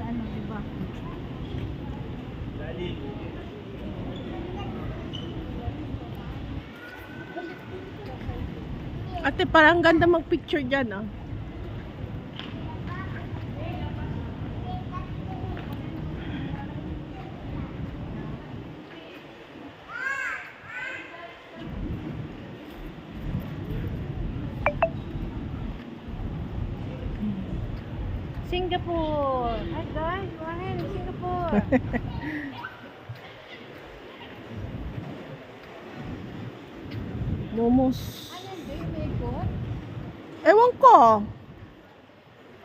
ano, diba? Ate, parang ganda mag-picture dyan, ah. Singapore! Hi guys, we're in Singapore! Momos. Ano yun? May ikot? Ewan ko.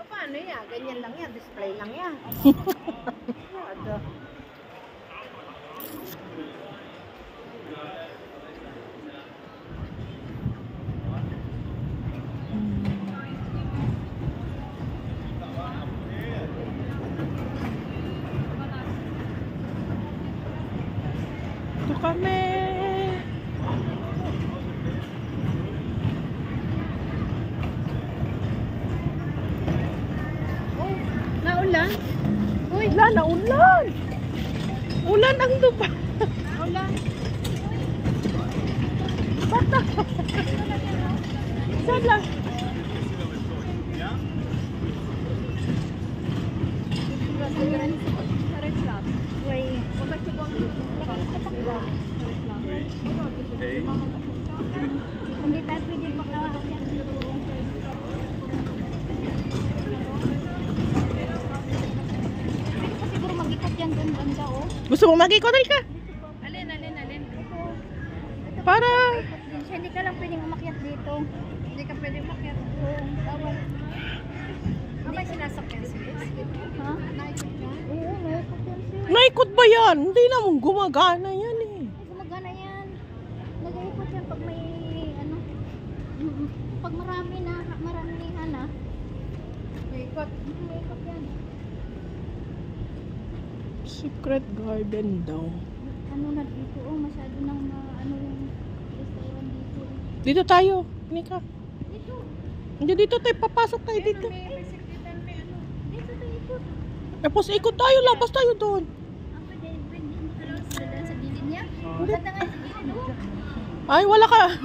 Paano yan? Ganyan lang yan. Display lang yan. Ada. Ito kami. Naulan? Uy! Wala, naulan. Ulan ang lupa. Naulan? Bata. Saan lang? Hindi tayo pwede maglawak yan. Pwede pa siguro mag-ikot yan doon banda, oh. Gusto mo mag-ikot ka? Alin? Ito. Para... Hindi ka lang pwedeng umakyat dito. Hindi ka pwedeng umakyat. Oo, bawal. May sinasakyan sis? Ha? Naikot yan? Oo, naikot yan sis. Naikot ba yan? Hindi naman gumagana yan eh. Gumagana yan. Nag-iikot yan pag may ano. Pag maramihan na. Naikot yan. Secret garden daw. Ano na dito, oh, masyado nang ano yung restaurant dito. Dito tayo. Nika. Dito. Hindi dito tayo. Papasok tayo dito. May sikritan, may ano. Dito tayo ikot. Tapos ikot tayo. Labas tayo doon. Pwede sa gilid niya. Ganda nga sa gilid, oh. Ay, wala ka.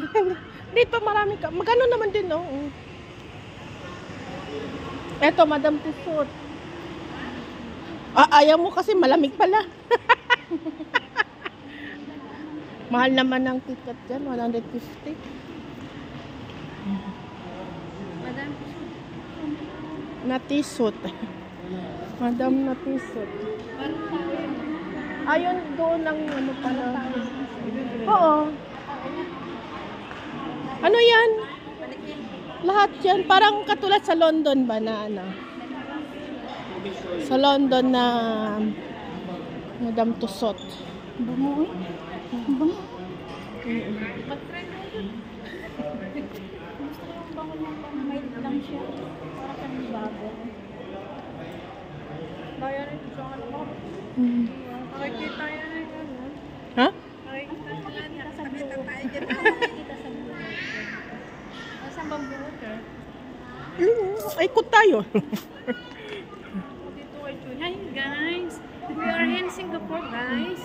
Dito marami ka. Magano naman din, no? Eto, Madam Tussauds. Ayaw mo kasi malamig pala. Mahal naman ang ticket dyan. 150. Madam. Natisot. Madam Natisot. Ayun, doon ang ano pala. Oo. Ano yan? Lahat yan. Parang katulad sa London ba na ano? Sa London na Madam Tussauds. Bango, eh. Bango. Mm-mm. Gusto ko yung bango niya pang mild lang siya. Para kang bago. Kaya rin ito sa ano ba? Nakikita yan eh. Ha? Nakikita sa blue. Nakikita sa blue. Saan bang blue water? Ay, ikot tayo. Hi guys! We are in Singapore guys!